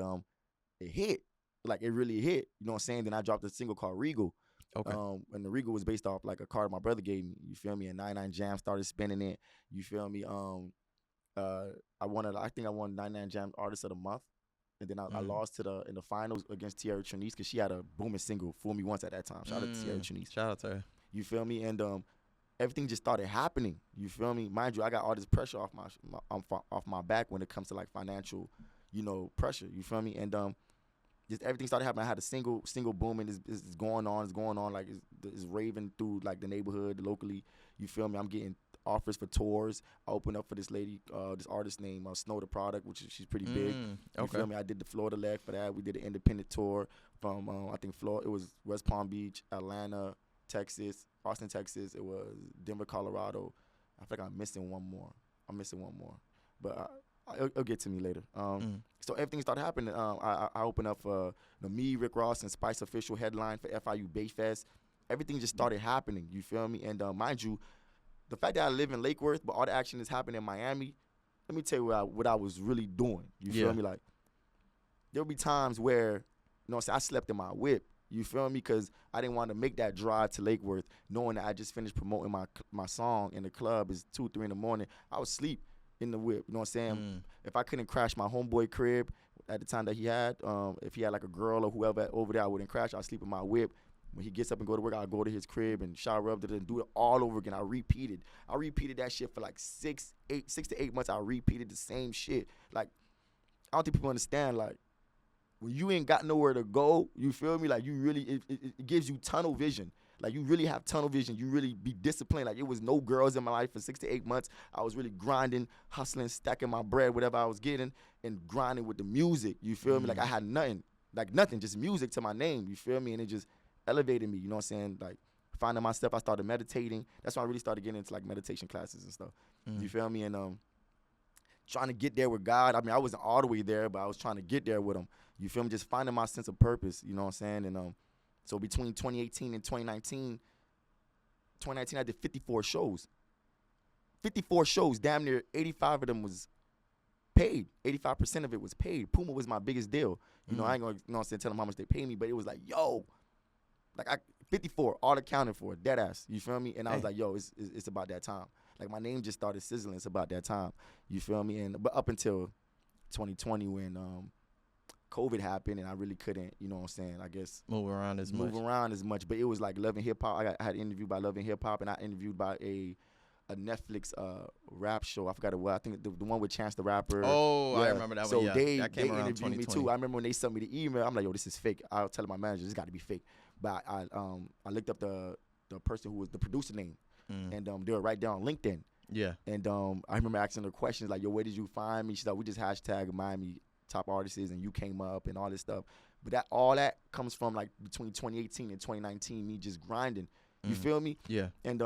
it hit. Like, it really hit. You know what I'm saying? Then I dropped a single called Regal. Okay. And the Regal was based off, like, a card my brother gave me. You feel me? And 99 Jam started spinning it. You feel me? I think I won 99 Jam Artist of the Month. And then I lost in the finals against Tierra Trinice because she had a booming single, Fool Me Once, at that time. Shout out to Tierra Trinice. Shout out to her. You feel me? And everything just started happening. You feel me? Mind you, I got all this pressure off my back when it comes to like financial, you know, pressure. You feel me? And just everything started happening. I had a single booming. It's going on. Like it's raving through like the neighborhood locally. You feel me? I'm getting offers for tours. I opened up for this lady, this artist named Snow the Product, which she's pretty big. You feel me? I did the Florida leg for that. We did an independent tour from I think it was West Palm Beach, Atlanta, Texas, Austin, Texas. It was Denver, Colorado. I think I'm missing one more. But it'll get to me later. So everything started happening. I opened up for me, Rick Ross, and Spice official headline for FIU Bay Fest. Everything just started happening. You feel me? And mind you, the fact that I live in Lake Worth, but all the action is happening in Miami, let me tell you what I was really doing. You feel me? Like, there'll be times where, you know what I'm saying, I slept in my whip. You feel me? Because I didn't want to make that drive to Lake Worth knowing that I just finished promoting my song in the club. It's 2, 3 in the morning. I would sleep in the whip. You know what I'm saying? If I couldn't crash my homeboy crib at the time that he had, if he had like a girl or whoever over there, I wouldn't crash. I'd sleep in my whip. When he gets up and go to work, I'll go to his crib and shower up and do it all over again. I repeated that shit for like 6 to 8 months. I repeated the same shit. Like, I don't think people understand, like, when you ain't got nowhere to go, you feel me? Like, you really, it gives you tunnel vision. Like, you really have tunnel vision. You really be disciplined. Like, it was no girls in my life for 6 to 8 months. I was really grinding, hustling, stacking my bread, whatever I was getting, and grinding with the music. You feel me? Like, I had nothing, just music to my name. You feel me? And it just elevated me, you know what I'm saying? Like, finding myself, I started meditating. That's when I really started getting into like meditation classes and stuff. You feel me? And trying to get there with God. I mean, I wasn't all the way there, but I was trying to get there with him. You feel me? Just finding my sense of purpose, you know what I'm saying? And so between 2018 and 2019, I did 54 shows. 54 shows, damn near 85 of them was paid. 85% of it was paid. Puma was my biggest deal. You know, I ain't gonna, you know what I'm saying, tell them how much they pay me, but it was like, yo, like 54, all accounted for, dead ass. You feel me? And I was like, yo, it's about that time. Like, my name just started sizzling. It's about that time. You feel me? And but up until 2020 when COVID happened and I really couldn't, you know what I'm saying, I guess move around as much. But it was like Love and Hip Hop. I had interviewed by Love and Hip Hop, and I interviewed by a Netflix rap show. I forgot what. I think the one with Chance the Rapper. Oh, yeah. I remember that so one. Yeah, they interviewed me too. I remember when they sent me the email. I'm like, yo, this is fake. I'll tell my manager, this got to be fake. But I looked up the person who was the producer name, and they were right there on LinkedIn. Yeah. And I remember asking her questions like, yo, where did you find me? She's like, we just hashtag Miami top artists and you came up and all this stuff. But all that comes from like between 2018 and 2019, me just grinding. You feel me? Yeah. And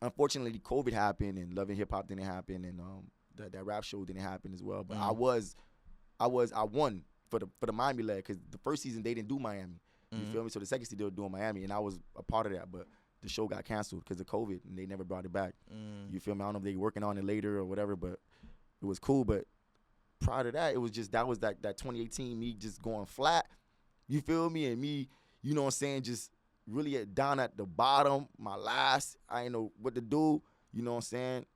unfortunately, COVID happened and Love and Hip Hop didn't happen, and that rap show didn't happen as well. But I won for the Miami leg because the first season they didn't do Miami. You feel me? So the second season they were doing Miami, and I was a part of that. But the show got canceled because of COVID, and they never brought it back. You feel me? I don't know if they working on it later or whatever, but it was cool. But prior to that, it was just that 2018 me just going flat. You feel me? And me, you know what I'm saying, just really down at the bottom, my last. I ain't know what to do. You know what I'm saying?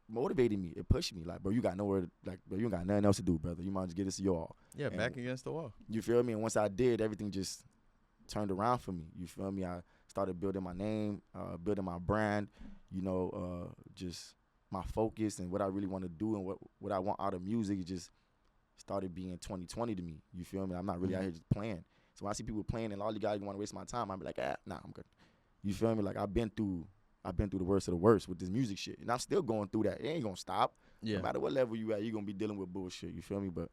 Motivated me. It pushed me. Like, bro, you got nowhere to, like, bro, you ain't got nothing else to do, brother. You might just get this to your all. Yeah, and back against the wall. You feel me? And once I did, everything just turned around for me. You feel me? I started building my name, building my brand, you know, just my focus and what I really want to do and what I want out of music. It just started being 2020 to me. You feel me? I'm not really out here just playing. So when I see people playing and all you guys want to waste my time, I'm like, nah, I'm good. You feel me? Like I've been through the worst of the worst with this music shit, and I'm still going through that. It ain't gonna stop. Yeah. No matter what level you at, you're gonna be dealing with bullshit. You feel me? But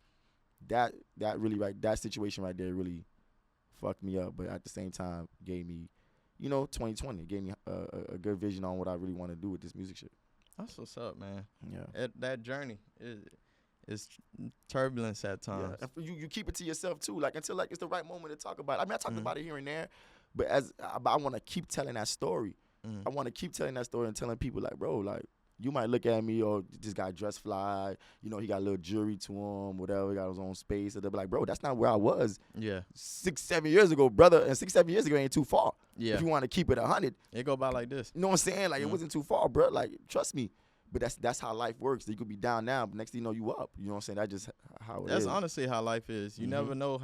that really, right, that situation right there really fucked me up. But at the same time, gave me, you know, 2020 gave me a good vision on what I really want to do with this music shit. That's what's up, man. Yeah. That journey is turbulence at times. Yeah. And you keep it to yourself too, like until like it's the right moment to talk about it. I mean, I talked about it here and there, but I want to keep telling that story. I want to keep telling that story and telling people like, bro, like you might look at me, or this guy dressed fly, you know, he got a little jewelry to him, whatever, he got his own space. And they'll be like, bro, that's not where I was. Yeah. 6-7 years ago, brother, and 6-7 years ago ain't too far. Yeah. If you want to keep it 100, it go by like this. you know what I'm saying? Like it wasn't too far, bro. Like trust me. But that's how life works. You could be down now, but next thing you know, you up. You know what I'm saying? That's just how it is. That's honestly how life is. You never know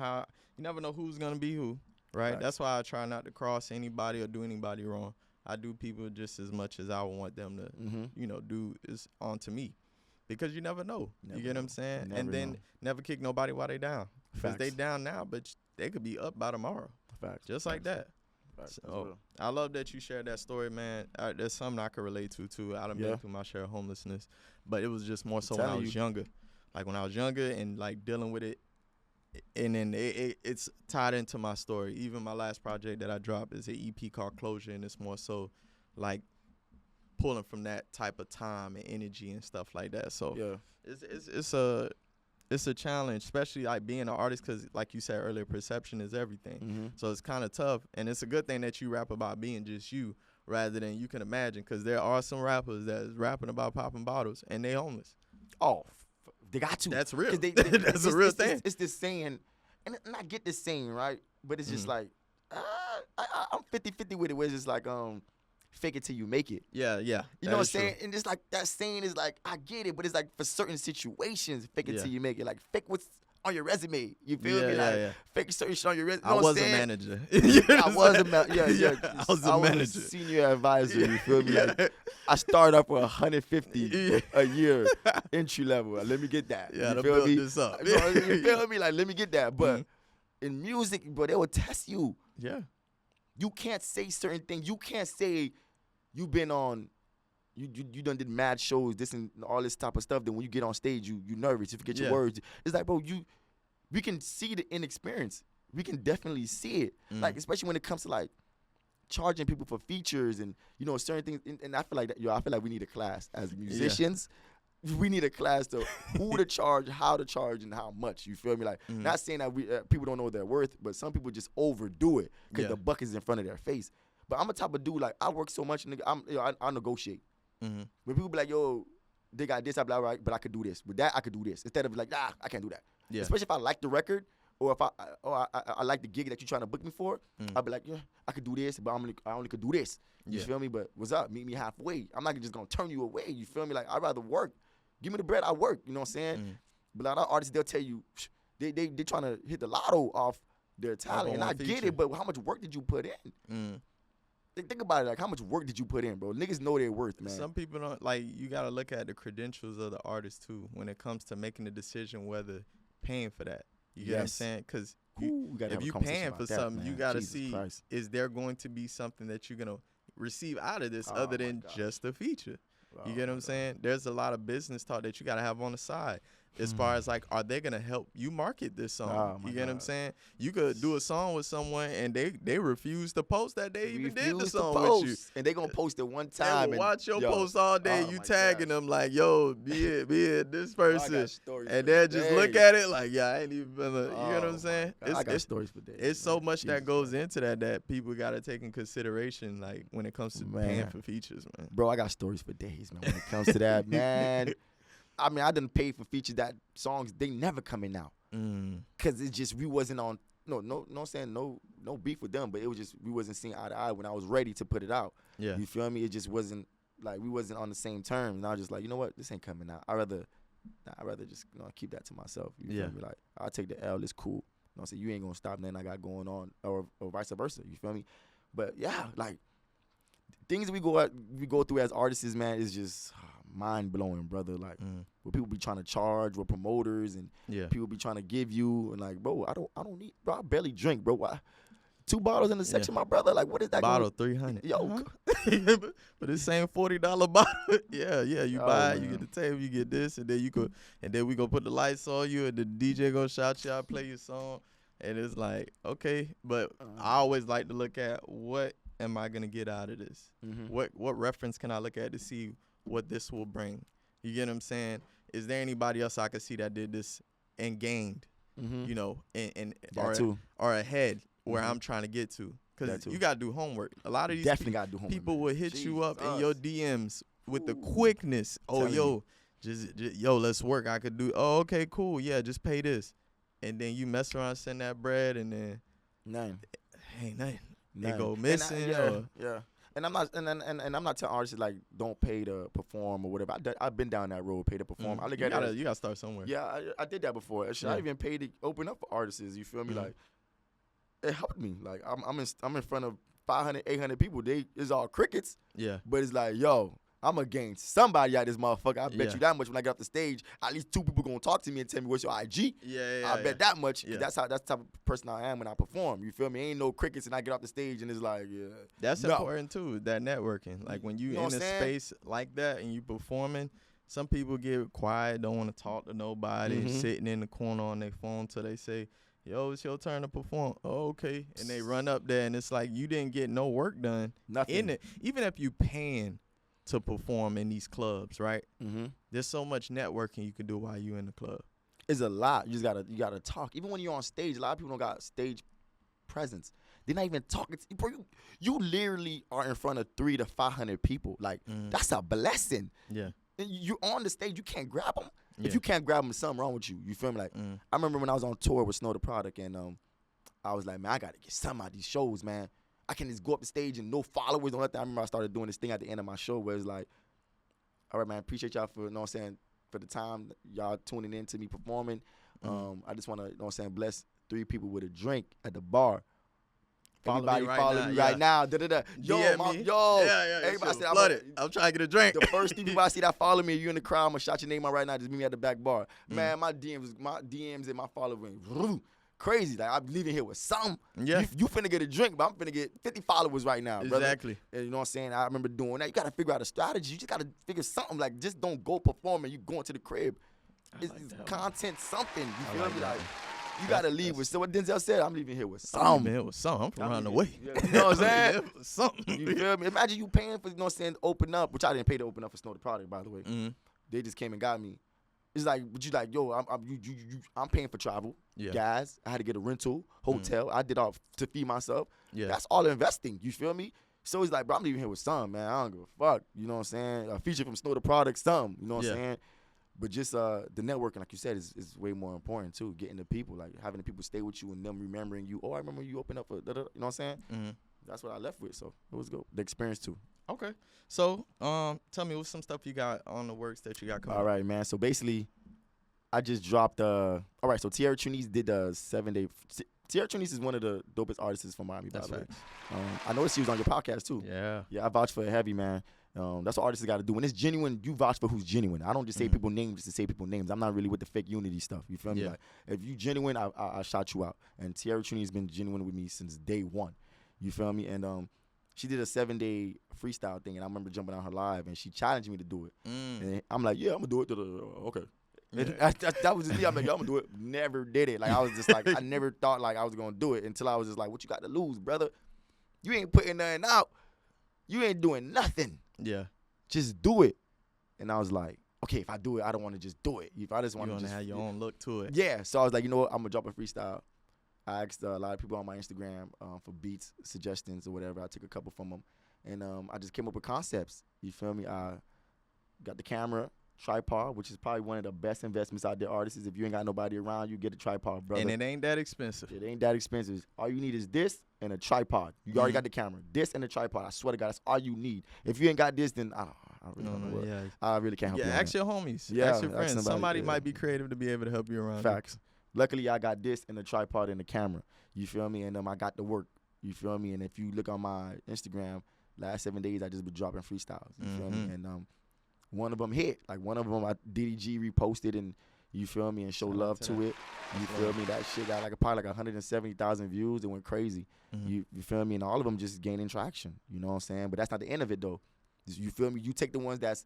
who's gonna be who, right? That's why I try not to cross anybody or do anybody wrong. I do people just as much as I want them to, you know, do is onto me, because you never know. You get what I'm saying? And then never kick nobody while they down, because they down now, but they could be up by tomorrow. Facts. Just like that. So I love that you shared that story, man. There's something I could relate to too. I done been through my share of homelessness, but it was just more so when I was younger. Like when I was younger and like dealing with it, and then it's tied into my story. Even my last project that I dropped is an EP called Closure, and it's more so like pulling from that type of time and energy and stuff like that. So it's a challenge, especially like being an artist, because like you said earlier, perception is everything. So it's kind of tough, and it's a good thing that you rap about being just you rather than you can imagine, because there are some rappers that's rapping about popping bottles and they homeless. Oh, they got to. That's real. That's a real thing. It's this saying, and I get this saying, right? But it's just like, I'm 50-50 with it, where it's just like, fake it till you make it. Yeah. You know what I'm saying? And it's like, that saying is like, I get it, but it's like for certain situations, fake it till you make it. Like, fake what's on your resume. You feel me? Like, fake certain shit on your resume. I was a manager. I was a manager. I was a manager. Senior advisor. You feel me? Like, I started off with 150 a year entry level. Let me get that. Yeah, you to feel build me? this up. You feel me? Like, let me get that. But in music, bro, they will test you. Yeah. You can't say certain things. You can't say you've been on, you done did mad shows, this and all this type of stuff. Then when you get on stage, you nervous. You forget your words. It's like, bro, we can see the inexperience. We can definitely see it. Like, especially when it comes to like charging people for features and, you know, certain things. And I feel like that, I feel like we need a class as musicians. We need a class to who to charge, how to charge, and how much. You feel me? Like, not saying that people don't know their worth, but some people just overdo it because the buck is in front of their face. But I'm a type of dude, like, I work so much, nigga, I negotiate. When people be like, yo, they got this, I be like, all right, but I could do this. With that, I could do this. Instead of like, I can't do that. Yeah. Especially if I like the record, or if I like the gig that you're trying to book me for, I'll be like, yeah, I could do this, but I only could do this. You feel me? But what's up? Meet me halfway. I'm not just going to turn you away. You feel me? Like, I'd rather work. Give me the bread, I work. You know what I'm saying? But a lot of artists, they'll tell you, they trying to hit the lotto off their talent. And I get it, but how much work did you put in? Think about it. Like, how much work did you put in, bro? Niggas know their worth, man. Some people don't, like, you got to look at the credentials of the artist, too, when it comes to making the decision whether paying for that. You get what I'm saying? Because if you paying for something, you got to see, is there going to be something that you're going to receive out of this other than just a feature? You get what I'm saying? There's a lot of business talk that you got to have on the side. As far as like, are they gonna help you market this song? You get what I'm saying? You could do a song with someone and they refuse to post that they even did the song with you, and they gonna post it one time. They watch your post all day. You tagging them like, yo, be it this person, and they'll just look at it like, yeah, I ain't even been. You get what I'm saying? I got stories for days. It's so much that goes into that people gotta take in consideration, like when it comes to paying for features, man. Bro, I got stories for days, man. When it comes to that, man. I mean, I didn't pay for features that songs they never coming out. Cause it's just we wasn't on no beef with them, but it was just we wasn't seeing eye to eye when I was ready to put it out. Yeah. You feel me? It just wasn't like we wasn't on the same terms. And I was just like, you know what, this ain't coming out. I'd rather just keep that to myself. You feel me? Like I'll take the L, it's cool. You know what I'm saying? You ain't gonna stop nothing I got going on, or vice versa. You feel me? But yeah, like things we go through as artists, man, is just mind blowing, brother. Like what people be trying to charge, what promoters and people be trying to give you, and like, bro, I don't need, bro. I barely drink, bro. Why? 2 bottles in the section, my brother. Like, what is that? Bottle $300. Yo, but it's same $40 bottle. yeah. You buy it, you get the table, you get this, and then we go put the lights on you, and the DJ go shout you out, play your song, and it's like, okay. But I always like to look at what am I gonna get out of this? What reference can I look at to see what this will bring? You get what I'm saying? Is there anybody else I could see that did this and gained? You know, and or ahead where I'm trying to get to, because you gotta do homework. A lot of these people will hit you up in your DMs with the quickness. Just let's work. I could do. Oh, okay, cool. Yeah, just pay this, and then you mess around, send that bread, and then nothing. They go missing. And I'm not telling artists like don't pay to perform or whatever. I've been down that road, pay to perform. I look at it. You gotta start somewhere. Yeah, I did that before. I even paid to open up for artists. You feel me? Like, it helped me. Like I'm in front of 500, 800 people. It's all crickets. Yeah. But it's like, yo, I'm gonna gain somebody out of this motherfucker. I bet you that much when I get off the stage. At least 2 people gonna talk to me and tell me what's your IG. I bet that much. Yeah. That's the type of person I am when I perform. You feel me? Ain't no crickets and I get off the stage and it's like, That's important too, that networking. Like when you in a space like that and you performing, some people get quiet, don't want to talk to nobody, sitting in the corner on their phone till they say, yo, it's your turn to perform. Oh, okay. And they run up there and it's like you didn't get no work done. Nothing. In it. Even if you paying to perform in these clubs, right? There's so much networking you can do while you in the club. It's a lot. You gotta talk. Even when you're on stage, a lot of people don't got stage presence. They're not even talking. Bro, you literally are in front of 300 to 500 people. Like that's a blessing. Yeah. And you're on the stage. You can't grab them. If you can't grab them, there's something wrong with you. You feel me? Like I remember when I was on tour with Snow the Product, and I was like, man, I gotta get some out of these shows, man. I can just go up the stage and no followers, don't let that. I remember I started doing this thing at the end of my show where it's like, all right, man, appreciate y'all for, you know what I'm saying, for the time y'all tuning in to me performing. I just want to, you know what I'm saying, bless 3 people with a drink at the bar. Everybody follow me right now. Yo, everybody said, I'm trying to get a drink. The first 3 people I see that follow me, you in the crowd, I'm going to shout your name out right now. Just meet me at the back bar. Man, my DMs and my following, crazy. Like, I'm leaving here with something. Yeah. You finna get a drink, but I'm finna get 50 followers right now, brother. Exactly. And you know what I'm saying? I remember doing that. You got to figure out a strategy. You just got to figure something. Like, just don't go perform and you going to the crib. It's content something. You feel me? Like, you got to leave with. So what Denzel said, I'm leaving here with something. I'm leaving here with something. I'm from around the way. You know what I'm saying? Something. You feel me? Imagine you paying for, you know what I'm saying, open up, which I didn't pay to open up for Snow the Product, by the way. They just came and got me. It's like, but you like, yo, I'm paying for travel, gas. I had to get a rental, hotel. I did all to feed myself. Yeah. That's all investing. You feel me? So it's like, bro, I'm leaving here with something, man. I don't give a fuck. You know what I'm saying? A feature from Snow the Product, something. You know what I'm saying? But just the networking, like you said, is way more important too. Getting the people, like having the people stay with you and them remembering you. Oh, I remember you opened up for, you know what I'm saying? That's what I left with. So it was good. The experience too. Okay. So tell me what's some stuff you got on the works that you got coming. All right, man. So basically, I just dropped. All right. So Tierra Tunice did a 7-day. Tierra Tunice is one of the dopest artists from Miami. By the way. I noticed she was on your podcast too. Yeah. I vouch for it heavy, man. That's what artists got to do. When it's genuine, you vouch for who's genuine. I don't just say people's names just to say people's names. I'm not really with the fake unity stuff. You feel me? Like, if you genuine, I shout you out. And Tierra Tunice has been genuine with me since day one. You feel me? And she did a 7-day freestyle thing, and I remember jumping on her live, and she challenged me to do it. And I'm like, yeah, I'm gonna do it. Okay. That was just me. I'm like, yo, I'm gonna do it. Never did it. Like, I was just like, I never thought like I was gonna do it until I was just like, what you got to lose, brother? You ain't putting nothing out. You ain't doing nothing. Yeah. Just do it. And I was like, okay, if I do it, I don't want to just do it. If I just want to have your own look to it. Yeah. So I was like, you know what? I'm gonna drop a freestyle. I asked a lot of people on my Instagram for beats, suggestions, or whatever. I took a couple from them, and I just came up with concepts. You feel me? I got the camera, tripod, which is probably one of the best investments out there. Artists, if you ain't got nobody around, you get a tripod, brother. And it ain't that expensive. It ain't that expensive. All you need is this and a tripod. You already got the camera. This and a tripod. I swear to God, that's all you need. If you ain't got this, then I really don't know what. Yeah. I really can't help you. Ask your homies. Yeah, ask your friends. Somebody yeah. might be creative to be able to help you around. Facts. Luckily, I got this and a tripod and the camera. You feel me? And I got the work. You feel me? And if you look on my Instagram, last 7 days I just been dropping freestyles. You feel me? And one of them hit. Like one of them, DDG reposted and you feel me and show love to it. You feel me? That shit got probably 170,000 views. It went crazy. You feel me? And all of them just gaining traction. You know what I'm saying? But that's not the end of it though. You feel me? You take the ones that's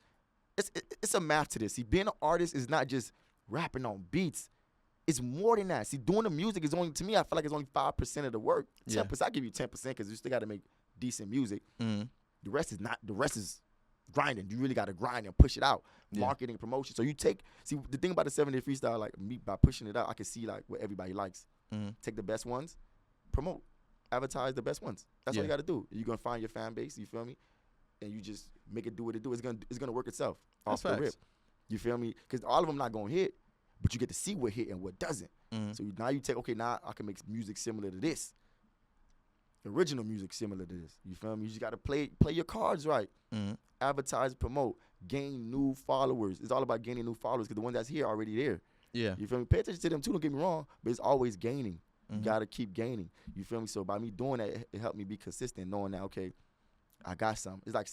it's a math to this. See, being an artist is not just rapping on beats. It's more than that. See, doing the music is only, to me, I feel like it's only 5% of the work. 10%, I give you 10% because you still got to make decent music. The rest is not. The rest is grinding. You really got to grind and push it out. Marketing, promotion. So you take, see, the thing about the 7-day freestyle, like me, by pushing it out, I can see like what everybody likes. Take the best ones, promote, advertise the best ones. That's all you got to do. You're going to find your fan base, you feel me? And you just make it do what it do. It's gonna work itself off the rip. You feel me? Because all of them not going to hit. But you get to see what hit and what doesn't. So now you take, okay, now I can make music similar to this. Original music similar to this. You feel me? You just got to play your cards right. Advertise, promote, gain new followers. It's all about gaining new followers because the ones that's here are already there. Yeah. You feel me? Pay attention to them too, don't get me wrong, but it's always gaining. You got to keep gaining. You feel me? So by me doing that, it helped me be consistent, knowing that, okay, I got something. It's like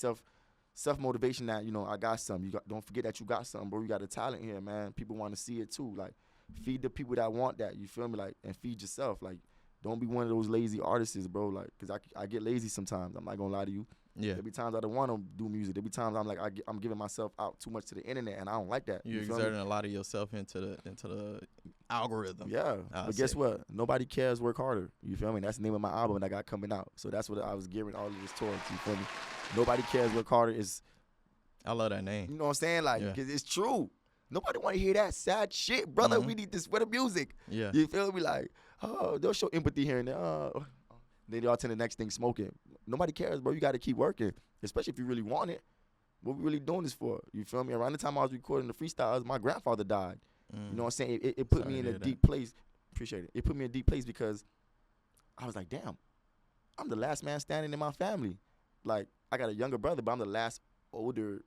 self-motivation that, I got something. Don't forget that you got something, bro. You got a talent here, man. People want to see it too. Like, feed the people that want that, you feel me? Like, and feed yourself. Like, don't be one of those lazy artists, bro. Like, because I get lazy sometimes. I'm not going to lie to you. Yeah. There be times I don't want to do music. There be times I'm like, I'm giving myself out too much to the internet, and I don't like that. You're exerting a lot of yourself into the algorithm. Yeah. But guess what? Nobody cares, work harder. You feel me? That's the name of my album that I got coming out. So that's what I was gearing all of this towards. You feel me? Nobody cares, work harder is. I love that name. You know what I'm saying? Like, because it's true. Nobody want to hear that sad shit, brother. We need this for the music. Yeah. You feel me? Like, oh, they'll show empathy here and there. Oh. They all tend to the next thing smoking. Nobody cares, bro. You got to keep working, especially if you really want it. What we really doing this for? You feel me? Around the time I was recording the freestyles, my grandfather died. You know what I'm saying? It put me in a deep place. Appreciate it. It put me in a deep place because I was like, damn, I'm the last man standing in my family. Like, I got a younger brother, but I'm the last older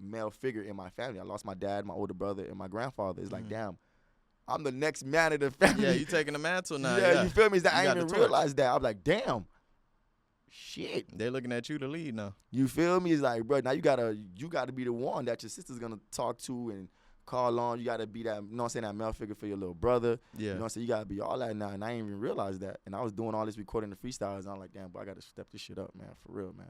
male figure in my family. I lost my dad, my older brother, and my grandfather. It's like, damn, I'm the next man of the family. Yeah, you taking the mantle now. Yeah, you feel me? I didn't even realize that. I'm like, damn, shit. They're looking at you to lead now. You feel me? It's like, bro, now you gotta be the one that your sister's gonna talk to and call on. You gotta be that, you know what I'm saying, that male figure for your little brother. Yeah. You know what I'm saying? You gotta be all that now. And I didn't even realize that. And I was doing all this recording the freestyles. And I'm like, damn, bro, I gotta step this shit up, man. For real, man.